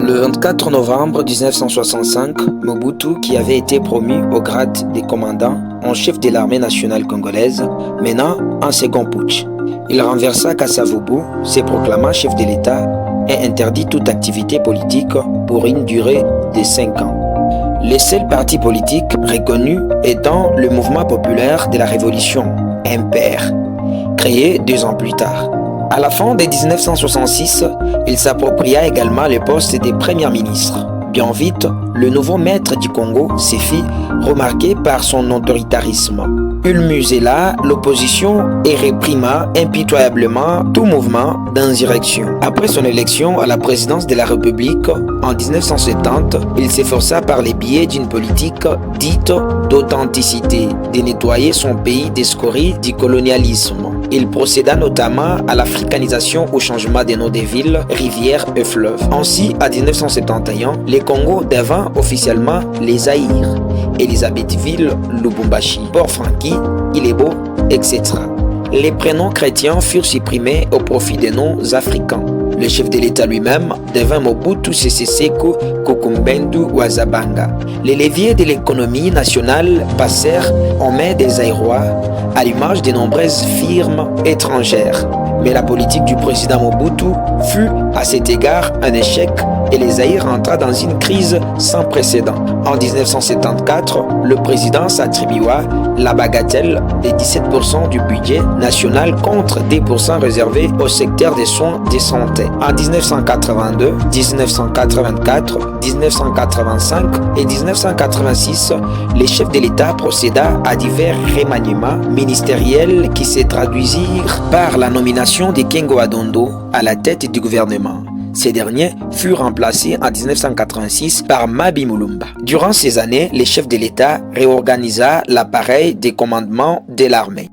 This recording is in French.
Le 24 novembre 1965, Mobutu, qui avait été promu au grade de commandant en chef de l'armée nationale congolaise, mena un second putsch. Il renversa Kasavubu, se proclama chef de l'État et interdit toute activité politique pour une durée de 5 ans. Le seul parti politique reconnu étant le Mouvement populaire de la Révolution, MPR, créé 2 ans plus tard. À la fin de 1966, il s'appropria également le poste de Premier ministre. Bien vite, le nouveau maître du Congo se fit remarquer par son autoritarisme. Il musela l'opposition et réprima impitoyablement tout mouvement d'insurrection. Après son élection à la présidence de la République en 1970, il s'efforça par les biais d'une politique dite d'authenticité de nettoyer son pays des scories du colonialisme. Il procéda notamment à l'africanisation au changement des noms des villes, rivières et fleuves. Ainsi, en 1971, le Congo devint officiellement les Zaïre, Elisabethville, Lubumbashi, Port-Franqui, Ilebo, etc. Les prénoms chrétiens furent supprimés au profit des noms africains. Le chef de l'État lui-même devint Mobutu Sese Seko Kukumbendu Wazabanga. Les leviers de l'économie nationale passèrent en main des Zaïrois, à l'image de nombreuses firmes étrangères. Mais la politique du président Mobutu fut à cet égard un échec et les Zaïre entra dans une crise sans précédent. En 1974, le président s'attribua la bagatelle de 17% du budget national contre 10% réservés au secteur des soins de santé. En 1982, 1984, 1985 et 1986, les chefs de l'État procéda à divers remaniements ministériels qui se traduisirent par la nomination de Kengo Adondo à la tête du gouvernement. Ces derniers furent remplacés en 1986 par Mabi Mulumba. Durant ces années, les chefs de l'État réorganisa l'appareil de commandement de l'armée.